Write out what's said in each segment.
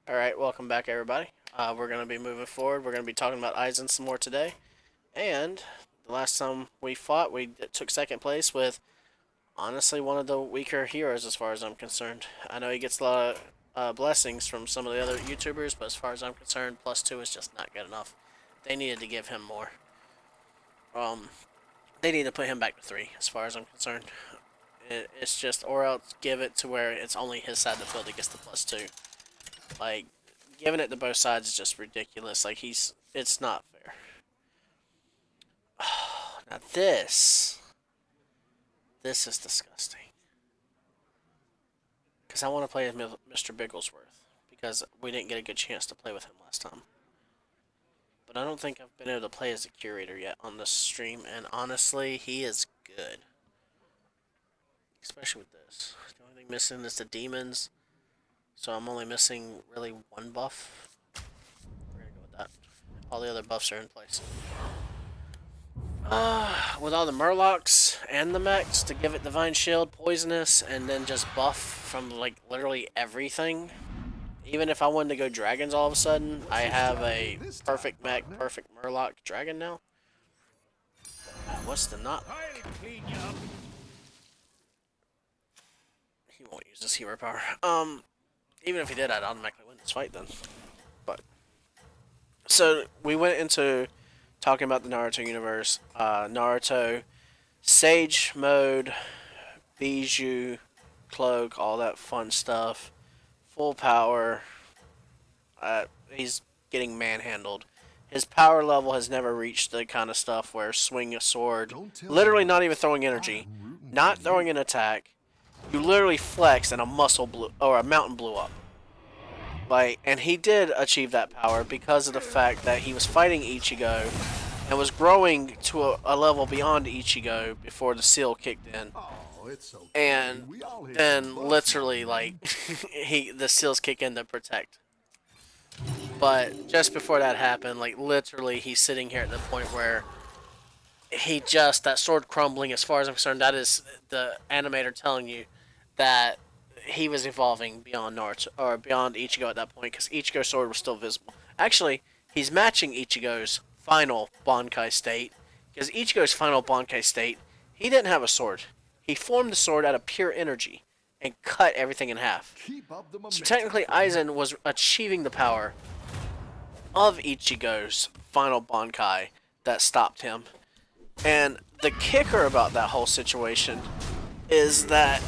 Alright, welcome back everybody. We're going to be moving forward. We're going to be talking about Aizen some more today. And the last time we fought, we took second place with, honestly, one of the weaker heroes as far as I'm concerned. I know he gets a lot of blessings from some of the other YouTubers, but as far as I'm concerned, +2 is just not good enough. They needed to give him more. Um, they need to put him back to 3 as far as I'm concerned. It's just, or else give it to where it's only his side of the field that gets the +2. Like, giving it to both sides is just ridiculous. Like, it's not fair. Now this is disgusting. Because I want to play as Mr. Bigglesworth. Because we didn't get a good chance to play with him last time. But I don't think I've been able to play as a curator yet on this stream. And honestly, he is good. Especially with this. The only thing missing is the demons. So I'm only missing really one buff. We're going to go with that. All the other buffs are in place. With all the Murlocs and the mechs to give it Divine Shield, Poisonous, and then just buff from like literally everything. Even if I wanted to go dragons all of a sudden, I have a perfect mech, perfect Murloc dragon now. What's the not? He won't use his hero power. Even if he did, I'd automatically win this fight then. But so we went into talking about the Naruto universe. Naruto, Sage mode, Bijou, Cloak, all that fun stuff. Full power. He's getting manhandled. His power level has never reached the kind of stuff where swing a sword, literally not even throwing energy, not throwing an attack. You literally flex and a muscle blew, or a mountain blew up. Like, and he did achieve that power because of the fact that he was fighting Ichigo and was growing to a level beyond Ichigo before the seal kicked in. And then literally, like, the seals kick in to protect. But just before that happened, like, literally, he's sitting here at the point where that sword crumbling, as far as I'm concerned, that is the animator telling you that he was evolving beyond Naruto, or beyond Ichigo at that point, because Ichigo's sword was still visible. Actually, he's matching Ichigo's final Bankai state, because Ichigo's final Bankai state, he didn't have a sword. He formed the sword out of pure energy and cut everything in half. So technically, Aizen was achieving the power of Ichigo's final Bankai that stopped him. And the kicker about that whole situation is that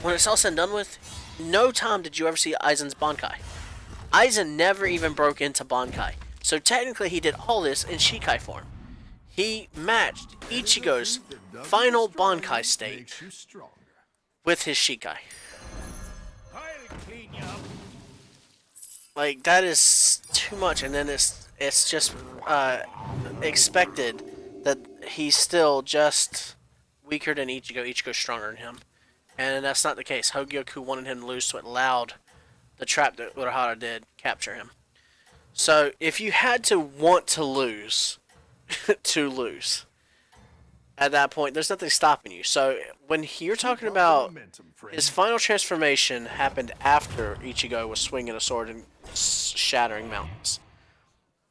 when it's all said and done with, no time did you ever see Aizen's Bankai. Aizen never even broke into Bankai. So technically he did all this in Shikai form. He matched Ichigo's final Bankai state with his Shikai. Like, that is too much, and then it's just expected that he's still just weaker than Ichigo. Ichigo's stronger than him. And that's not the case. Hogyoku wanted him to lose, so it allowed the trap that Urahara did capture him. So if you had to want to lose, to lose, at that point, there's nothing stopping you. So when you're talking about his final transformation happened after Ichigo was swinging a sword and shattering mountains.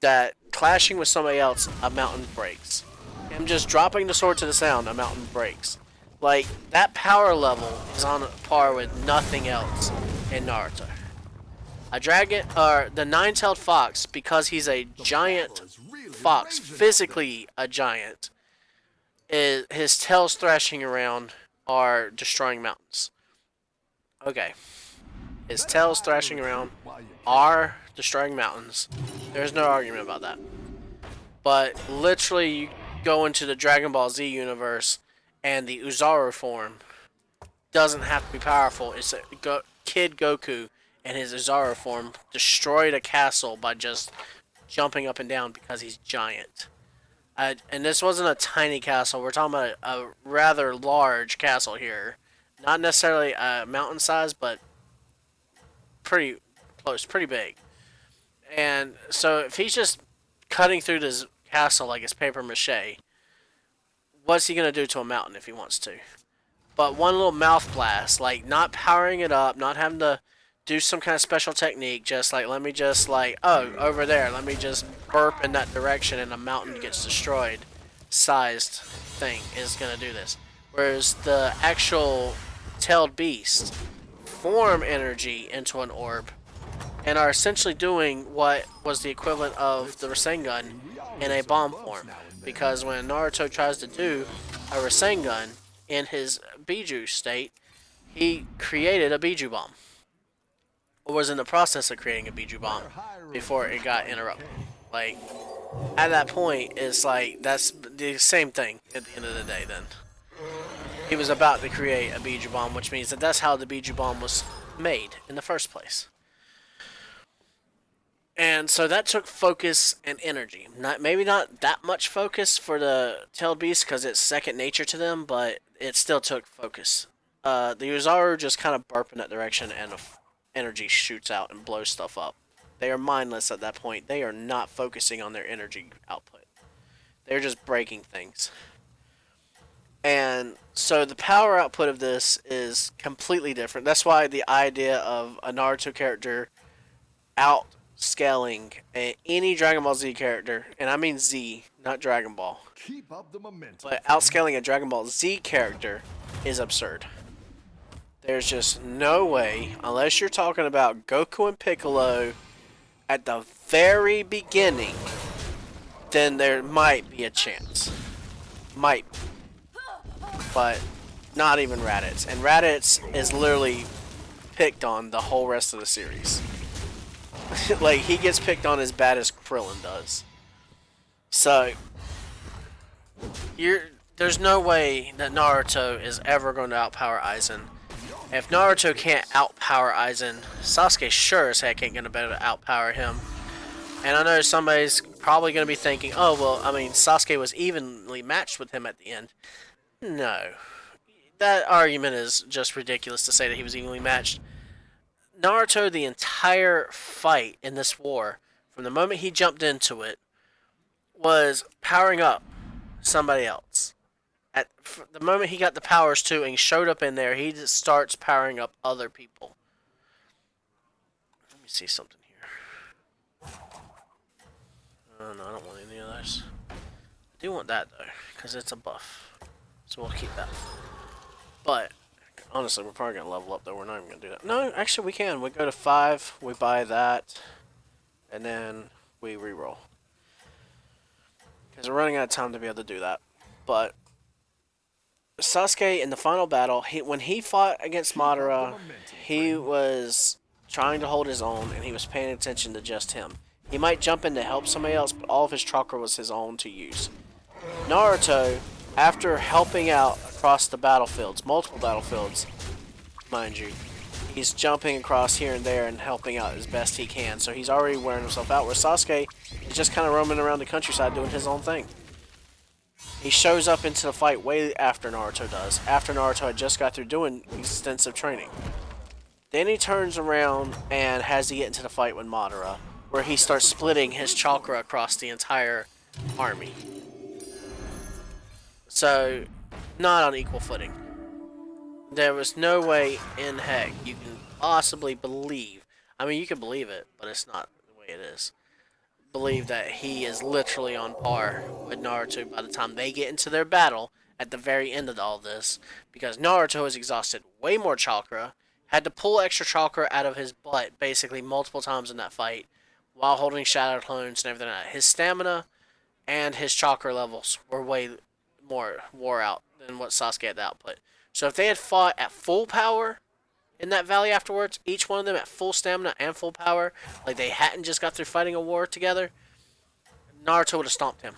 That clashing with somebody else, a mountain breaks. Him just dropping the sword to the sound, a mountain breaks. Like, that power level is on par with nothing else in Naruto. A dragon, or the nine-tailed fox, because he's a giant fox, physically a giant, his tails thrashing around are destroying mountains. Okay. His tails thrashing around are destroying mountains. There's no argument about that. But literally, you go into the Dragon Ball Z universe, and the Uzaru form doesn't have to be powerful. It's Kid Goku and his Uzaru form destroyed a castle by just jumping up and down because he's giant. And this wasn't a tiny castle. We're talking about a rather large castle here. Not necessarily a mountain size, but pretty close, pretty big. And so if he's just cutting through this castle like it's paper mache, what's he going to do to a mountain if he wants to? But one little mouth blast, like not powering it up, not having to do some kind of special technique, just like, let me just like, oh, over there, let me just burp in that direction and a mountain gets destroyed sized thing is going to do this. Whereas the actual tailed beast form energy into an orb and are essentially doing what was the equivalent of the Rasengan in a bomb form. Because when Naruto tries to do a Rasengan in his Biju state, he created a Biju bomb. Or was in the process of creating a Biju bomb before it got interrupted. Like, at that point, it's like, that's the same thing at the end of the day then. He was about to create a Biju bomb, which means that that's how the Biju bomb was made in the first place. And so that took focus and energy. Maybe not that much focus for the tailed beast because it's second nature to them, but it still took focus. The Uzaru just kind of burp in that direction and energy shoots out and blows stuff up. They are mindless at that point. They are not focusing on their energy output. They're just breaking things. And so the power output of this is completely different. That's why the idea of a Naruto character outscaling any Dragon Ball Z character, and I mean Z, not Dragon Ball, Keep up the momentum. but outscaling a Dragon Ball Z character is absurd. There's just no way, unless you're talking about Goku and Piccolo at the very beginning, then there might be a chance. Might. But not even Raditz. And Raditz is literally picked on the whole rest of the series. Like, he gets picked on as bad as Krillin does. So, there's no way that Naruto is ever going to outpower Aizen. If Naruto can't outpower Aizen, Sasuke sure as heck ain't going to be able to outpower him. And I know somebody's probably going to be thinking, oh, well, I mean, Sasuke was evenly matched with him at the end. No. That argument is just ridiculous to say that he was evenly matched. Naruto, the entire fight in this war, from the moment he jumped into it, was powering up somebody else. At the moment he got the powers too and he showed up in there, he just starts powering up other people. Let me see something here. Oh no, I don't want any of those. I do want that though, because it's a buff. So we'll keep that. But, honestly, we're probably going to level up though. We're not even going to do that. No, actually we can. We go to 5, we buy that, and then we reroll. Because we're running out of time to be able to do that. But Sasuke in the final battle, when he fought against Madara, he was trying to hold his own and he was paying attention to just him. He might jump in to help somebody else, but all of his chakra was his own to use. Naruto, after helping out across the battlefields, multiple battlefields, mind you, he's jumping across here and there and helping out as best he can. So he's already wearing himself out, where Sasuke is just kind of roaming around the countryside doing his own thing. He shows up into the fight way after Naruto does, after Naruto had just got through doing extensive training. Then he turns around and has to get into the fight with Madara, where he starts splitting his chakra across the entire army. So, not on equal footing. There was no way in heck you can possibly believe, I mean you can believe it, but it's not the way it is, believe that he is literally on par with Naruto by the time they get into their battle at the very end of all this, because Naruto has exhausted way more chakra, had to pull extra chakra out of his butt basically multiple times in that fight, while holding shadow clones and everything like that. His stamina and his chakra levels were way more wore out than what Sasuke had the output. So if they had fought at full power in that valley afterwards, each one of them at full stamina and full power, like they hadn't just got through fighting a war together, Naruto would have stomped him.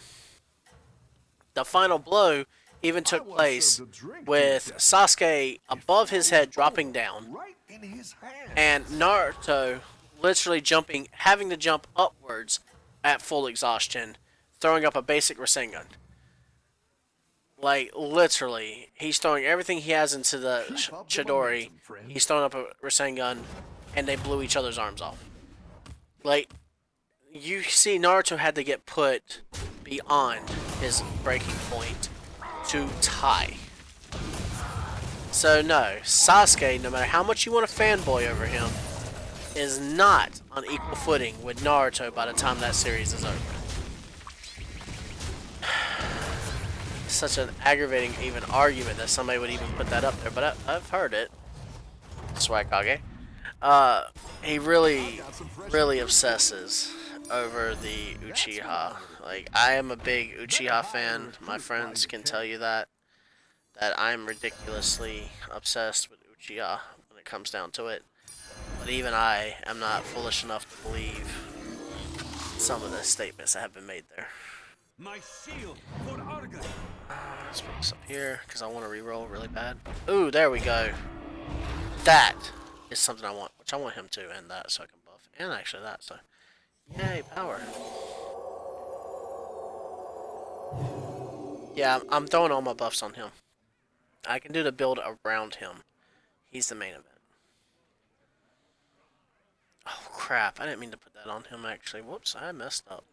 The final blow even took place with Sasuke above his head dropping down, and Naruto literally jumping, having to jump upwards at full exhaustion, throwing up a basic Rasengan. Like, literally, he's throwing everything he has into the Chidori. He's throwing up a Rasengan, and they blew each other's arms off. Like, you see Naruto had to get put beyond his breaking point to tie. So, no, Sasuke, no matter how much you want to fanboy over him, is not on equal footing with Naruto by the time that series is over. Such an aggravating even argument that somebody would even put that up there, but I've heard it. Swagage. He really obsesses over the Uchiha. Like, I am a big Uchiha fan. My friends can tell you that I'm ridiculously obsessed with Uchiha when it comes down to it. But even I am not foolish enough to believe some of the statements that have been made there. My shield for Arga. Let's put this up here because I want to reroll really bad. Ooh, there we go. That is something I want, which I want him to, and that so I can buff, and actually that. So, yay, power. Yeah, I'm throwing all my buffs on him. I can do the build around him. He's the main event. Oh crap! I didn't mean to put that on him. Actually, whoops! I messed up.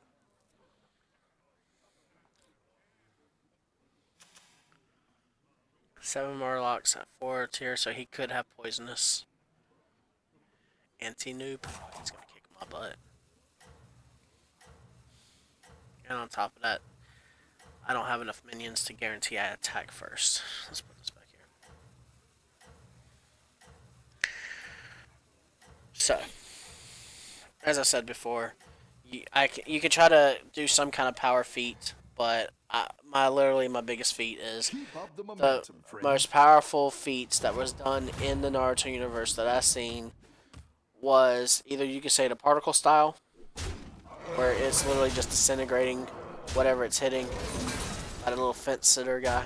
Seven Murlocs at 4 tier, so he could have poisonous. Anti-noob. He's gonna kick my butt. And on top of that, I don't have enough minions to guarantee I attack first. Let's put this back here. So, as I said before, you could try to do some kind of power feat, but my biggest feat is the most powerful feats that was done in the Naruto universe that I've seen was either you could say the particle style, where it's literally just disintegrating whatever it's hitting, like a little fence sitter guy,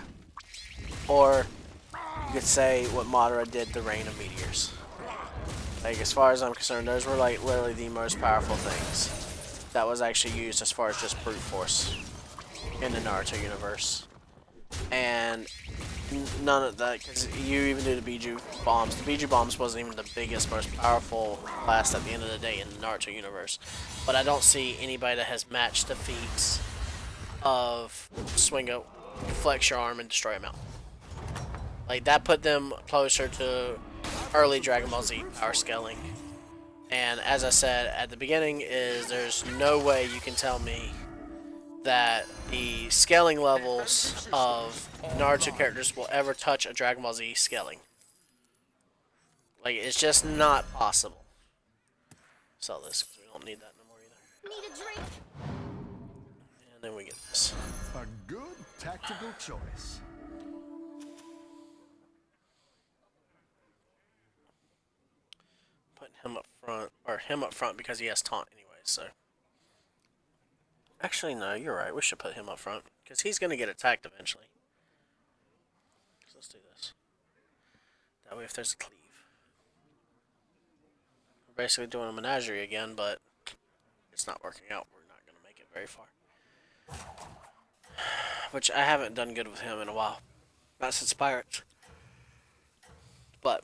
or you could say what Madara did, the rain of meteors. Like, as far as I'm concerned, those were like literally the most powerful things that was actually used as far as just brute force in the Naruto universe. And none of that, because you even do the Biju bombs. The Biju bombs wasn't even the biggest, most powerful blast at the end of the day in the Naruto universe. But I don't see anybody that has matched the feats of swing a flex your arm and destroy a mountain. Like, that put them closer to early Dragon Ball Z power scaling. And as I said at the beginning, there's no way you can tell me that the scaling levels of Naruto characters will ever touch a Dragon Ball Z scaling. Like, it's just not possible. Sell this because we don't need that no more either. Need a drink. And then we get this. A good tactical choice. Putting him up front, or him up front because he has taunt anyway, so. Actually, no, you're right. We should put him up front because he's going to get attacked eventually. So let's do this. That way, if there's a cleave. We're basically doing a menagerie again, but it's not working out. We're not going to make it very far. Which I haven't done good with him in a while. Not since Pirates. But,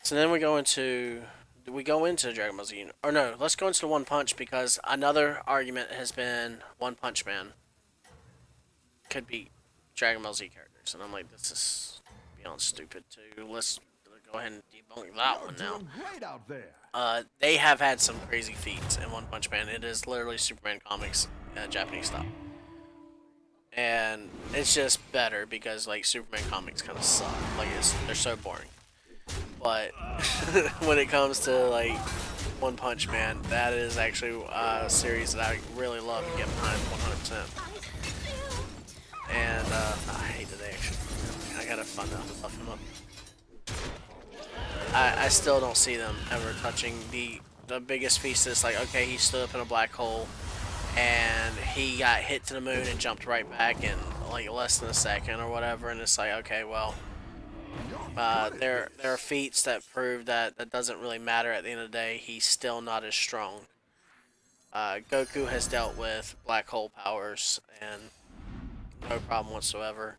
so then we go into, do we go into Dragon Ball Z? Or no, let's go into the One Punch because another argument has been One Punch Man could be Dragon Ball Z characters. And I'm like, this is beyond stupid too. Let's go ahead and debunk that one now. Great out there. They have had some crazy feats in One Punch Man. It is literally Superman comics, Japanese style. And it's just better because, like, Superman comics kind of suck. Like, they're so boring. But when it comes to, like, One Punch Man, that is actually a series that I really love and get behind 100%. And I hate that they actually. I gotta find out to buff him up. I still don't see them ever touching the biggest feast. Is like, okay, he stood up in a black hole and he got hit to the moon and jumped right back in like less than a second or whatever, and it's like, okay, well, there are feats that prove that doesn't really matter at the end of the day. He's still not as strong. Goku has dealt with black hole powers and no problem whatsoever.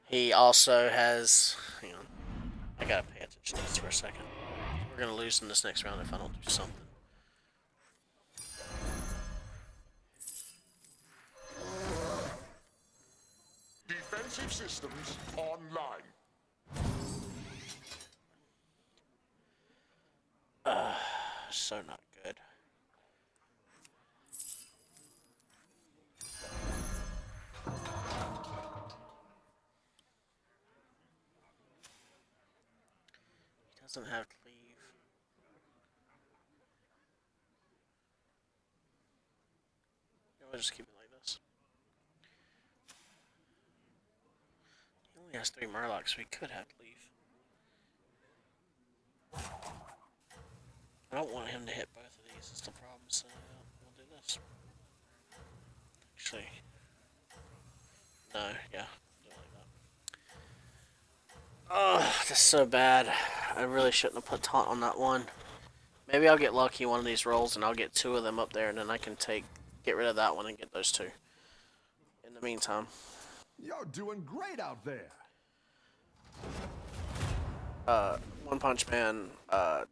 He also has, hang on, I gotta pay attention to this for a second. We're gonna lose in this next round if I don't do something. Defensive systems online. so not good. He doesn't have cleave. We'll just keep it like this. He only has 3 Murlocs, so we could have cleave. I don't want him to hit both of these, is the problem, so we'll do this. Actually, no, yeah, do it like that. Oh, this is so bad. I really shouldn't have put taunt on that one. Maybe I'll get lucky one of these rolls and I'll get 2 of them up there, and then I can get rid of that one and get those 2. In the meantime. You're doing great out there. One Punch Man,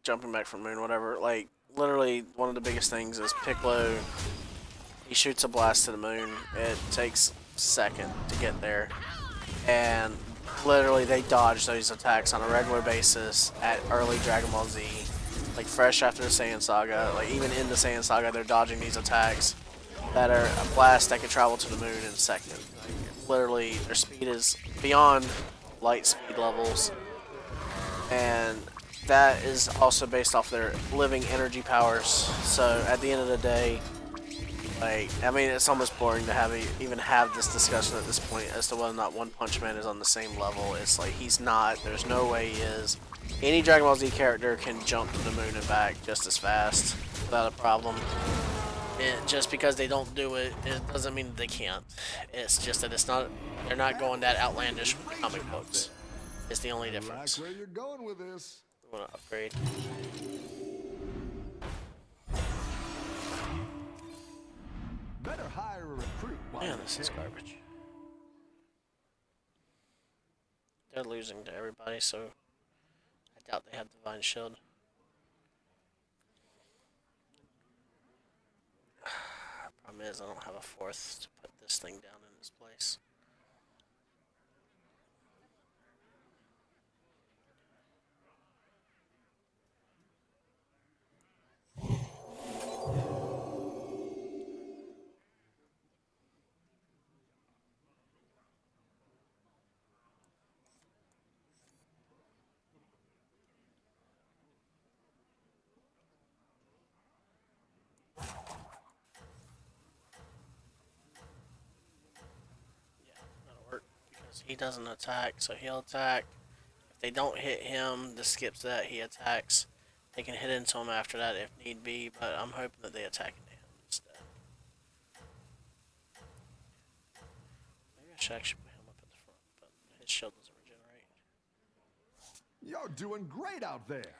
jumping back from moon, whatever. Like, literally, one of the biggest things is Piccolo. He shoots a blast to the moon. It takes a second to get there. And literally, they dodge those attacks on a regular basis at early Dragon Ball Z. Like, fresh after the Saiyan Saga. Like, even in the Saiyan Saga, they're dodging these attacks that are a blast that can travel to the moon in a second. Like, literally, their speed is beyond light speed levels. And that is also based off their living energy powers. So at the end of the day, like, I mean, it's almost boring to even have this discussion at this point as to whether or not One Punch Man is on the same level. It's like, he's not. There's no way he is. Any Dragon Ball Z character can jump to the moon and back just as fast without a problem. And just because they don't do it, it doesn't mean that they can't. It's just that they're not going that outlandish with the comic books. Is the only difference. I like where you're going with this. I want to upgrade. Better hire a recruit. Man, this is garbage. They're losing to everybody, so I doubt they have Divine Shield. Problem is, I don't have a 4th to put this thing down in its place. He doesn't attack, so he'll attack. If they don't hit him, this skips that. He attacks. They can hit into him after that if need be, but I'm hoping that they attack into him instead. Maybe I should actually put him up at the front, but his shield doesn't regenerate. You're doing great out there.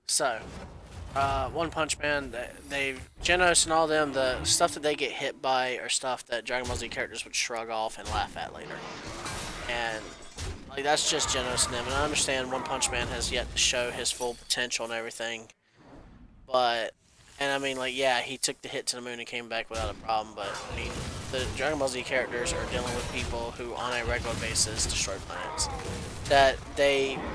So, One Punch Man, Genos and all them, the stuff that they get hit by are stuff that Dragon Ball Z characters would shrug off and laugh at later. And, like, that's just Genos and them. And I understand One Punch Man has yet to show his full potential and everything. But, and I mean, like, yeah, he took the hit to the moon and came back without a problem. But, I mean, the Dragon Ball Z characters are dealing with people who, on a regular basis, destroy planets. That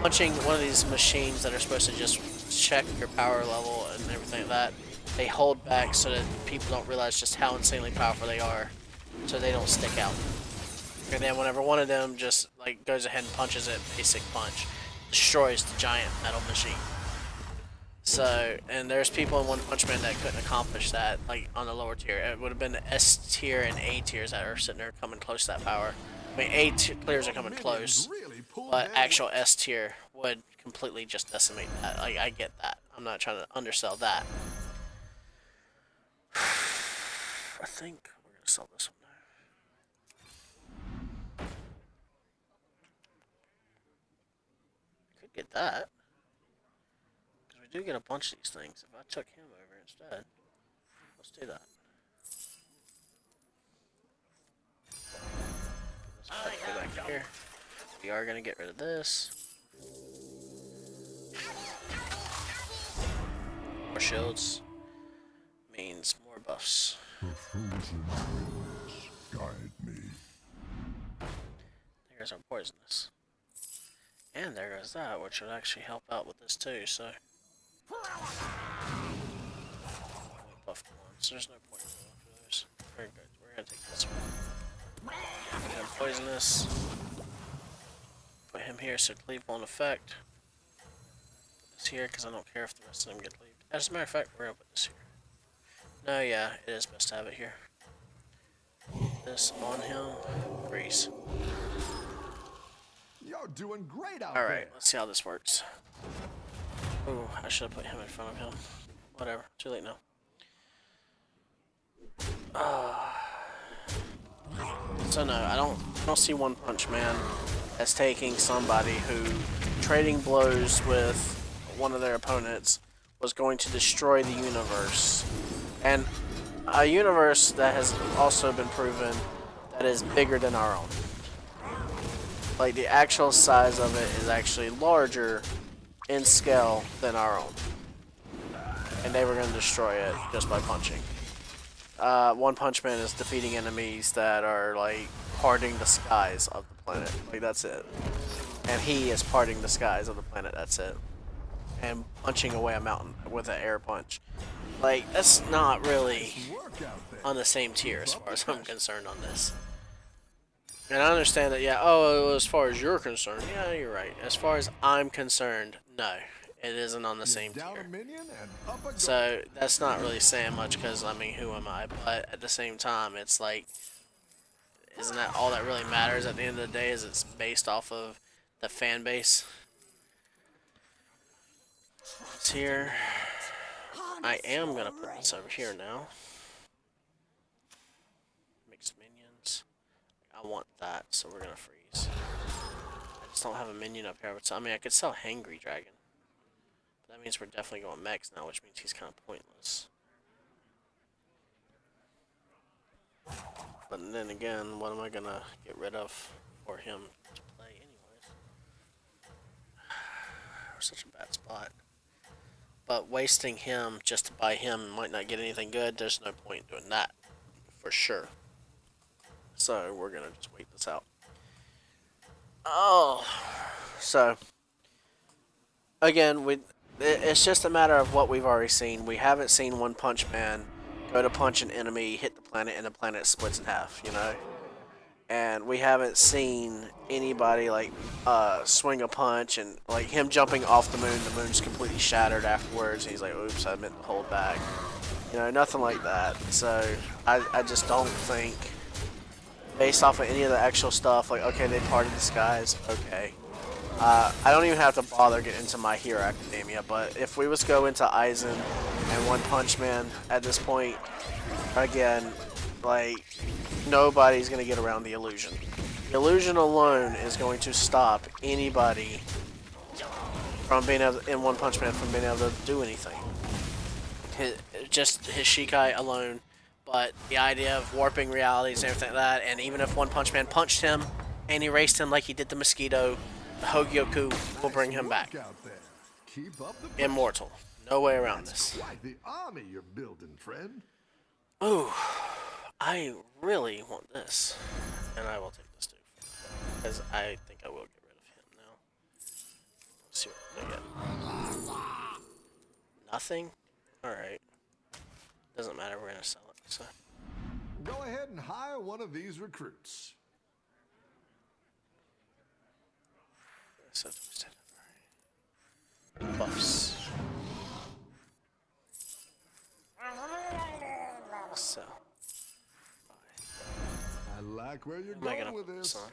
punching one of these machines that are supposed to just check your power level and everything like that, they hold back so that people don't realize just how insanely powerful they are, so they don't stick out. And then whenever one of them just like goes ahead and punches it, basic punch, destroys the giant metal machine. So, and there's people in One Punch Man that couldn't accomplish that, like on the lower tier. It would have been the S tier and A tiers that are sitting there coming close to that power. I mean, A tier players are coming close, but actual S tier would completely just decimate that. Like, I get that. I'm not trying to undersell that. I think we're gonna sell this one now. Could get that, because we do get a bunch of these things. If I took him over instead, let's do that. Go back here. We are gonna get rid of this. More shields means more buffs. Guide me. There's our poisonous. And there goes that, which would actually help out with this too, so. so there's no point in going for those. Very good. We're gonna take this one. We're gonna poison this. Put him here so cleave won't affect. Put this here because I don't care if the rest of them get cleaved. As a matter of fact, we're gonna put this here. No, yeah, it is best to have it here. This on him. Grease. You're doing great out Alright, there. let's see how this works. Ooh, I should have put him in front of him. Whatever, too late now. So no, I don't see One Punch Man as taking somebody who trading blows with one of their opponents was going to destroy the universe. And a universe that has also been proven that is bigger than our own. Like, the actual size of it is actually larger in scale than our own. And they were going to destroy it just by punching. One Punch Man is defeating enemies that are, like, parting the skies of the planet. Like, that's it. And he is parting the skies of the planet, that's it. And punching away a mountain with an air punch. Like, that's not really Work out there. on the same tier as far as I'm concerned on this. And I understand that, yeah, oh, as far as you're concerned, yeah, you're right. As far as I'm concerned, no, it isn't on the same Down tier. a minion and up a goal. So that's not really saying much because, I mean, who am I? But at the same time, it's like, isn't that all that really matters at the end of the day is it's based off of the fan base? It's here. I am going to put this over here now. Mixed minions. I want that, so we're going to freeze. I just don't have a minion up here. I mean, I could sell Hangry Dragon. But that means we're definitely going mechs now, which means he's kind of pointless. But then again, what am I going to get rid of for him to play anyways? We're such a bad spot. But wasting him just to buy him might not get anything good. There's no point in doing that, for sure. So we're gonna just wait this out. Oh, so again, it's just a matter of what we've already seen. We haven't seen One Punch Man go to punch an enemy, hit the planet, and the planet splits in half. You know. And we haven't seen anybody like swing a punch and like him jumping off the moon's completely shattered afterwards. He's like, oops, I meant to hold back. You know, nothing like that. So I just don't think, based off of any of the actual stuff, like, okay, they parted the skies, okay. I don't even have to bother getting into My Hero Academia, but if we was go into Aizen and One Punch Man at this point, again, like, nobody's going to get around the illusion. The illusion alone is going to stop anybody from being able, in One Punch Man, from being able to do anything. Just his Shikai alone, but the idea of warping realities and everything like that, and even if One Punch Man punched him and erased him like he did the Mosquito, the Hogyoku will bring him back. Work out there. Keep up the Immortal. No way around this. Quite the army you're building, friend. Ooh. I really want this, and I will take this too, because I think I will get rid of him now. Let's see what I get. Nothing? Alright. Doesn't matter, we're gonna sell it, so. Go ahead and hire one of these recruits. So, alright. Buffs. So. I like where you're Am I going gonna with put this. this on?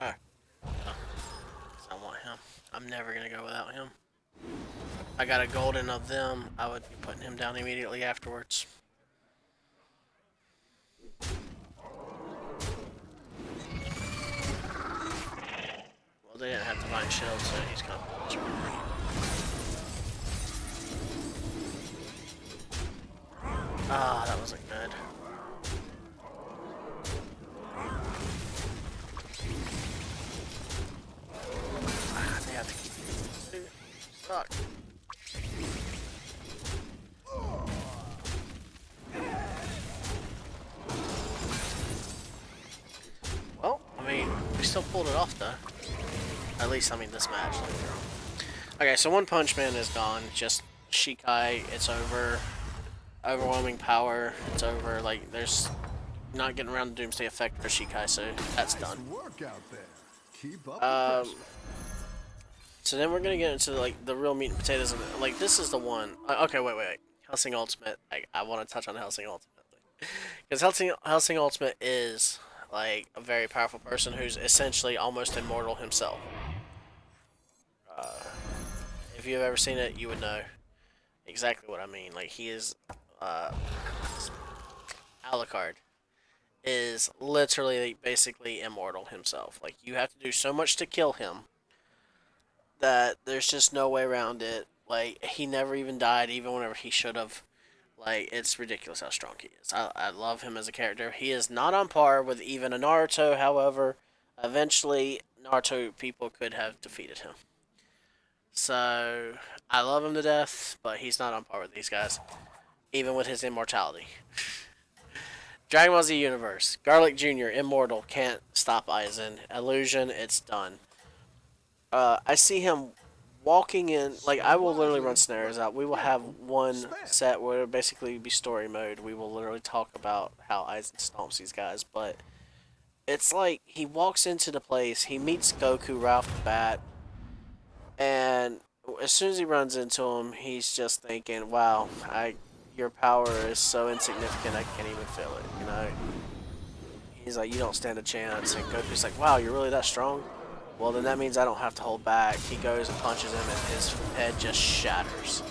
Ah. No. 'Cause I want him. I'm never gonna go without him. I got a golden of them, I would be putting him down immediately afterwards. Well, they didn't have Divine Shield, so he's gonna pull this right. Ah, that wasn't good. Ah, they have to keep. Fuck. Well, I mean, we still pulled it off though. At least, I mean, this match. Okay, so One Punch Man is gone. Just Shikai, it's over. Overwhelming power, it's over. Like, there's not getting around the Doomsday effect for Shikai, so that's Nice done. work out there. Keep up the pressure. So then we're gonna get into like the real meat and potatoes, and like this is the one. Okay, wait. Helsing Ultimate. I want to touch on Helsing Ultimate because Helsing Ultimate is like a very powerful person who's essentially almost immortal himself. If you've ever seen it, you would know exactly what I mean. Like he is, Alucard is literally basically immortal himself. Like you have to do so much to kill him that there's just no way around it. Like he never even died, even whenever he should have. Like it's ridiculous how strong he is. I love him as a character. He is not on par with even a Naruto. However, eventually Naruto people could have defeated him. So I love him to death, but he's not on par with these guys, even with his immortality. Dragon Ball Z Universe. Garlic Jr. Immortal can't stop Aizen. Illusion, it's done. I see him walking in. Like I will literally run scenarios out. We will have one set where it'll basically be story mode. We will literally talk about how Aizen stomps these guys, but it's like he walks into the place, he meets Goku right off the bat, and as soon as he runs into him, he's just thinking, "Wow, your power is so insignificant, I can't even feel it." You know, he's like, "You don't stand a chance," and Goku's like, "Wow, you're really that strong?" Well, then that means I don't have to hold back. He goes and punches him, and his head just shatters.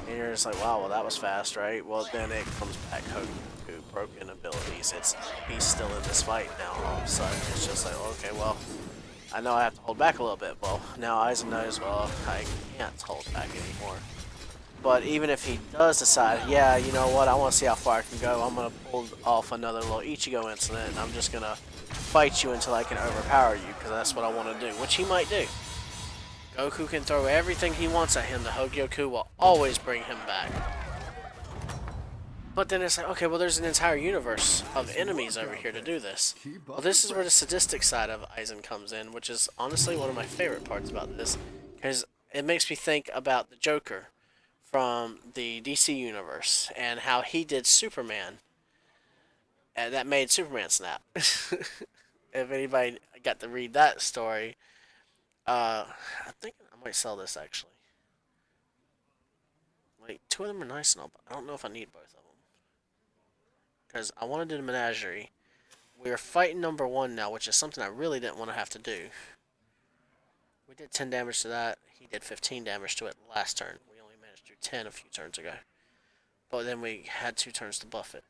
And you're just like, "Wow, well that was fast, right?" Well, then it comes back. Goku broken abilities. He's still in this fight now. All of a sudden, it's just like, okay, well, I know I have to hold back a little bit. Well, now Aizen knows, well, I can't hold back anymore. But even if he does decide, yeah, you know what, I want to see how far I can go, I'm going to pull off another little Ichigo incident, and I'm just going to fight you until I can overpower you, because that's what I want to do, which he might do. Goku can throw everything he wants at him, the Hogyoku will always bring him back. But then it's like, okay, well, there's an entire universe of enemies over here to do this. Well, this is where the sadistic side of Aizen comes in, which is honestly one of my favorite parts about this, because it makes me think about the Joker from the DC universe and how he did Superman, and that made Superman snap. If anybody got to read that story, I think I might sell this actually. Like, two of them are nice and all, but I don't know if I need both of them. Because I want to do the menagerie. We are fighting number one now, which is something I really didn't want to have to do. We did 10 damage to that. He did 15 damage to it last turn. We only managed to do 10 a few turns ago. But then we had 2 turns to buff it.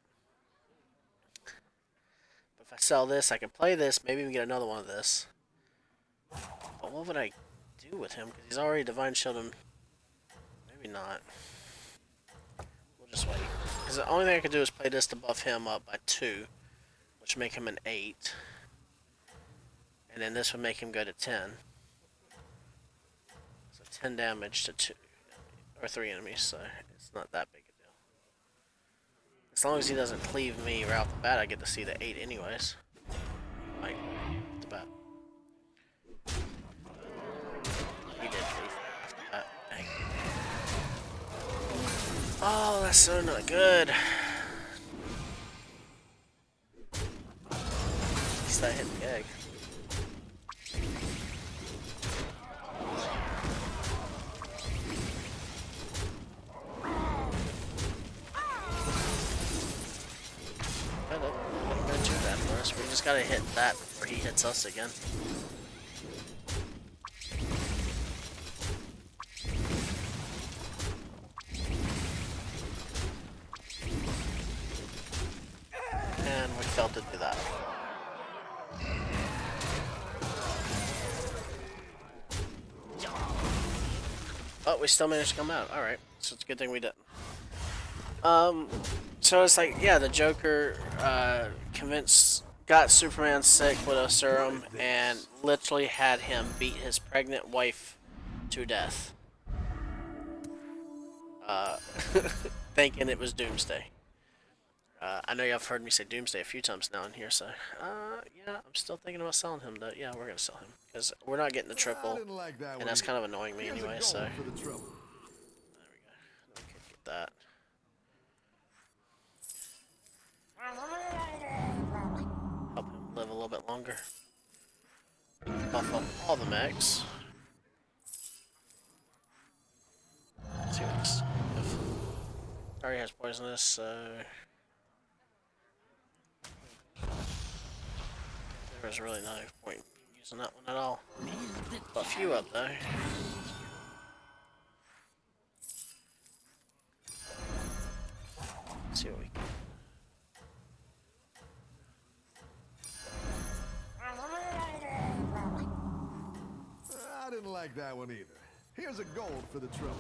But if I sell this, I can play this, maybe even get another one of this. But what would I do with him? Because he's already Divine Shield him. Maybe not. We'll just wait. Because the only thing I could do is play this to buff him up by 2, which would make him an 8. And then this would make him go to 10. So 10 damage to 2, or 3 enemies, so it's not that big a deal. As long as he doesn't cleave me right off the bat, I get to see the 8 anyways. Like, off the bat. He did cleave off the bat. Dang. Oh, that's so not good. At least I hit the egg. We just gotta hit that before he hits us again. And we failed to do that. Oh, we still managed to come out. Alright, so it's a good thing we didn't. So it's like, yeah, the Joker got Superman sick with a serum and literally had him beat his pregnant wife to death, uh, thinking it was Doomsday. I know y'all have heard me say Doomsday a few times now in here, so yeah, I'm still thinking about selling him though. Yeah, we're gonna sell him because we're not getting the I triple, didn't like that and one that's either. kind of annoying me Here's a anyway. gold So for the trouble. there we go. We could get that. Help him live a little bit longer. Buff up all the mechs. Let's see what this already has poisonous, so there was really no point using that one at all. Buff you up though. Let's see what we can. I didn't like that one either. Here's a gold for the trouble.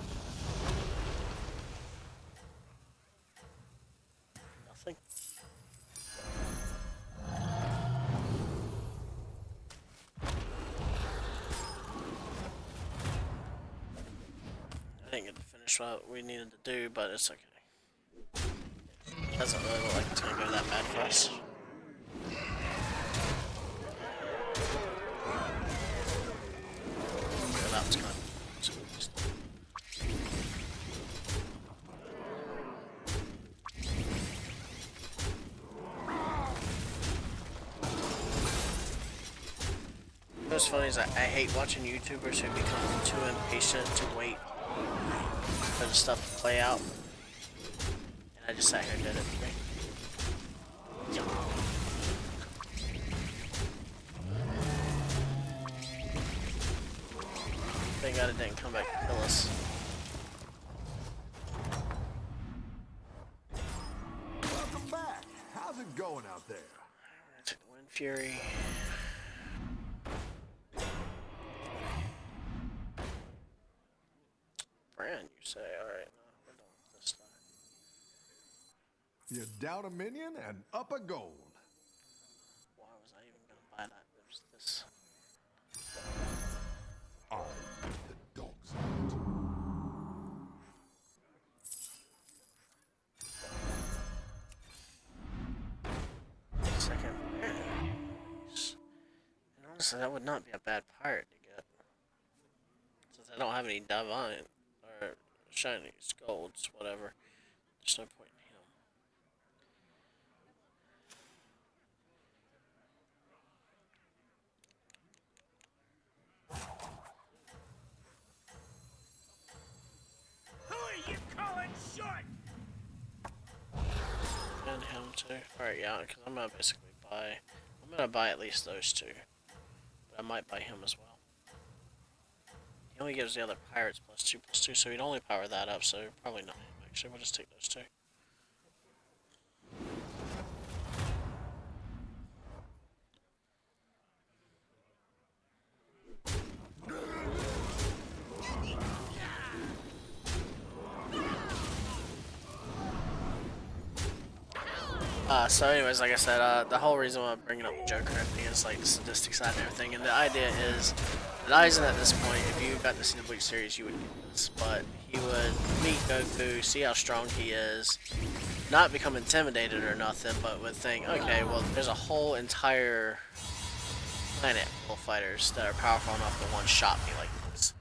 Nothing. I didn't get to finish what we needed to do, but it's okay. Doesn't really look like it's gonna go that bad for us. Yeah, that was kind of. What's funny is I hate watching YouTubers who become too impatient to wait for the stuff to play out. And I just sat here and did it today. Yeah. Thank God it didn't come back to kill us. Welcome back. How's it going out there? We're gonna take the Wind Fury. Brand, you say? Alright, no, we're done with this stuff. You down a minion and up a gold. Why was I even gonna buy that? There's this. On the dog's hunt. Second. Nice. And honestly, that would not be a bad pirate to get. Since I don't have any divine or shinies, golds, whatever. There's no point in him. Who are you calling short? And him too. Alright, yeah, because I'm gonna basically buy. I'm gonna buy at least those two. But I might buy him as well. He only gives the other pirates +2/+2, so he'd only power that up, so probably not him. Actually, we'll just take those two. So anyways, like I said, the whole reason why I'm bringing up the Joker and everything is like the sadistic side and everything, and the idea is that Aizen at this point, if you got to see the Bleach series, you would get this, but he would meet Goku, see how strong he is, not become intimidated or nothing, but would think, okay, well, there's a whole entire planet full of fighters that are powerful enough to one-shot me like this.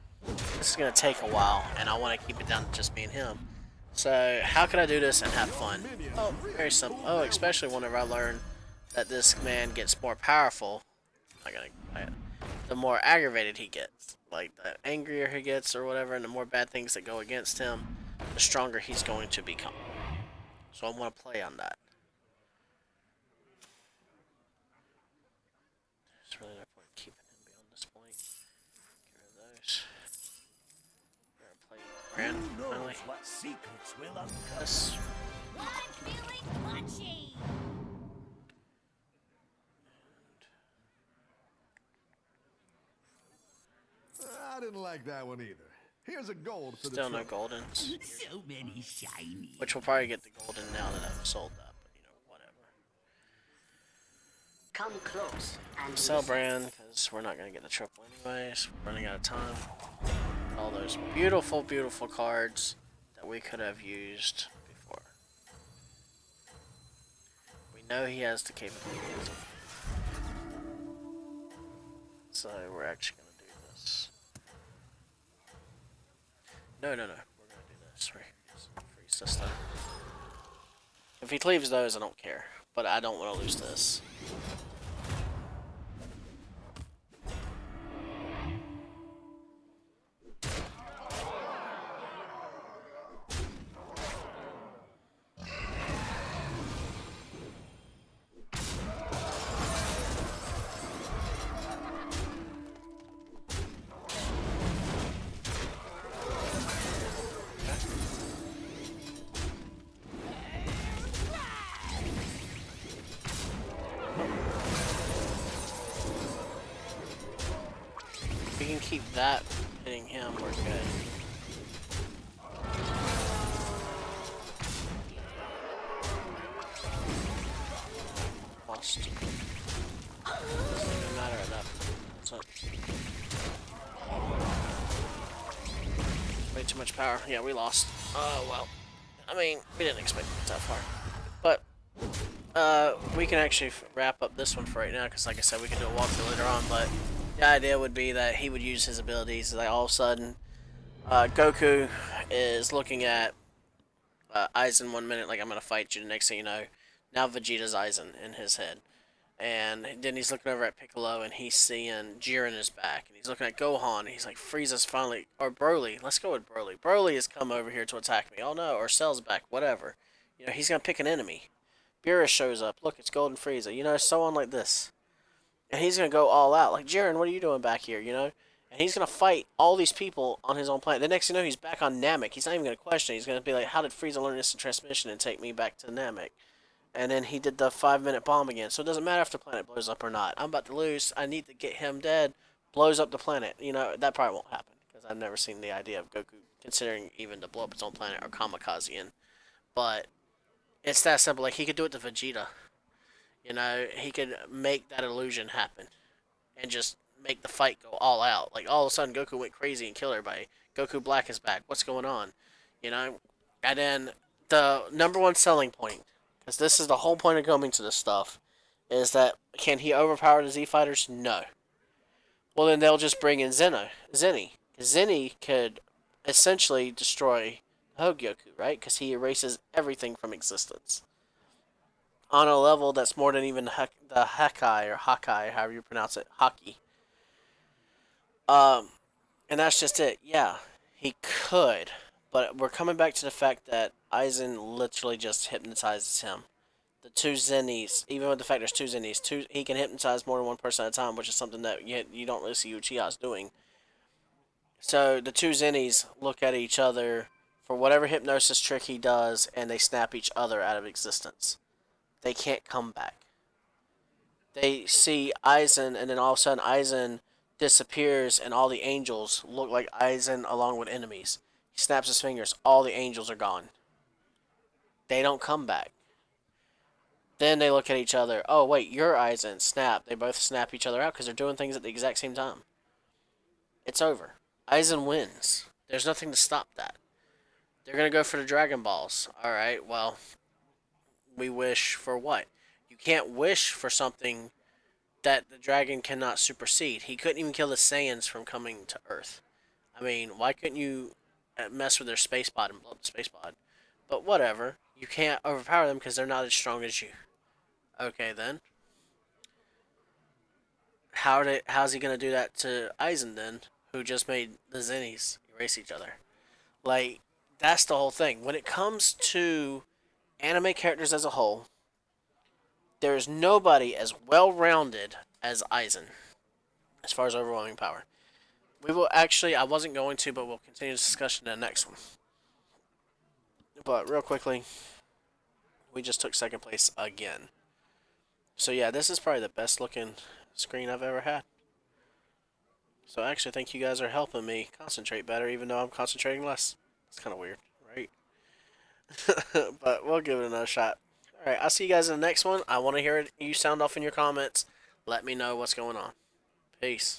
This is gonna take a while, and I want to keep it down to just me and him. So, how can I do this and have fun? Oh, very simple. Oh, especially whenever I learn that this man gets more powerful. I'm not gonna buy it. The more aggravated he gets. Like, the angrier he gets or whatever, and the more bad things that go against him, the stronger he's going to become. So I want to play on that. There's really no point in keeping him beyond this point. Get rid of those. We're gonna play Brand, finally. What secrets will uncover? This. I'm feeling punchy. I didn't like that one either. Here's a gold for Still the no trouble. Goldens. So many shiny. Which we'll probably get the Golden now that I've sold that, but you know, whatever. Come close and Sell listen. brand, because we're not going to get the triple anyways. We're running out of time. All those beautiful, beautiful cards that we could have used before. We know he has the capabilities. So we're actually going to do this. No. We're going to do this. Right. Freeze this thing. If he leaves those, I don't care. But I don't want to lose this. If we can keep that hitting him, we're good. Lost. Doesn't even matter at that point. Way too much power. Yeah, we lost. Oh, well. I mean, we didn't expect it that far. But, we can actually wrap up this one for right now, because like I said, we can do a walkthrough later on, but the idea would be that he would use his abilities, like all of a sudden, Goku is looking at Aizen 1 minute, like, I'm gonna fight you, the next thing you know, now Vegeta's Aizen in his head. And then he's looking over at Piccolo, and he's seeing Jiren is back. And he's looking at Gohan, and he's like, Frieza's finally... Or Broly. Let's go with Broly. Broly has come over here to attack me. Oh no, or Cell's back. Whatever. You know, he's going to pick an enemy. Beerus shows up. Look, it's Golden Frieza. You know, so on like this. And he's going to go all out. Like, Jiren, what are you doing back here, you know? And he's going to fight all these people on his own planet. The next thing you know, he's back on Namek. He's not even going to question it. He's going to be like, how did Frieza learn this in transmission and take me back to Namek? And then he did the 5 minute bomb again. So it doesn't matter if the planet blows up or not. I'm about to lose. I need to get him dead. Blows up the planet. You know, that probably won't happen. Because I've never seen the idea of Goku considering even to blow up its own planet or kamikaze. But it's that simple. Like, he could do it to Vegeta. You know, he could make that illusion happen. And just make the fight go all out. Like, all of a sudden, Goku went crazy and killed everybody. Goku Black is back. What's going on? You know? And then the number one selling point, because this is the whole point of coming to this stuff, is that can he overpower the Z Fighters? No. Well, then they'll just bring in Zenny. Zenny could essentially destroy Hogyoku, right? Because he erases everything from existence. On a level that's more than even the Hakai, or Hakai, however you pronounce it, Haki. And that's just it. Yeah, he could. But we're coming back to the fact that Aizen literally just hypnotizes him. The two Zennies, even with the fact there's two Zennies, he can hypnotize more than one person at a time, which is something that you don't really see Uchihas doing. So the two Zennies look at each other for whatever hypnosis trick he does, and they snap each other out of existence. They can't come back. They see Aizen, and then all of a sudden Aizen disappears, and all the angels look like Aizen along with enemies. He snaps his fingers, all the angels are gone. They don't come back. Then they look at each other. Oh, wait, you're Aizen. Snap. They both snap each other out because they're doing things at the exact same time. It's over. Aizen wins. There's nothing to stop that. They're going to go for the Dragon Balls. Alright, well, we wish for what? You can't wish for something that the dragon cannot supersede. He couldn't even kill the Saiyans from coming to Earth. I mean, why couldn't you mess with their space pod and blow up the space pod? But whatever. You can't overpower them because they're not as strong as you. Okay, then. How's he going to do that to Aizen, then, who just made the Zennies erase each other? Like, that's the whole thing. When it comes to anime characters as a whole, there's nobody as well-rounded as Aizen, as far as overwhelming power. We will actually, I wasn't going to, but we'll continue this discussion in the next one. But real quickly, we just took second place again. So yeah, this is probably the best looking screen I've ever had. So I actually think you guys are helping me concentrate better, even though I'm concentrating less. It's kind of weird, right? But we'll give it another shot. All right, I'll see you guys in the next one. I want to hear it. You sound off in your comments. Let me know what's going on. Peace.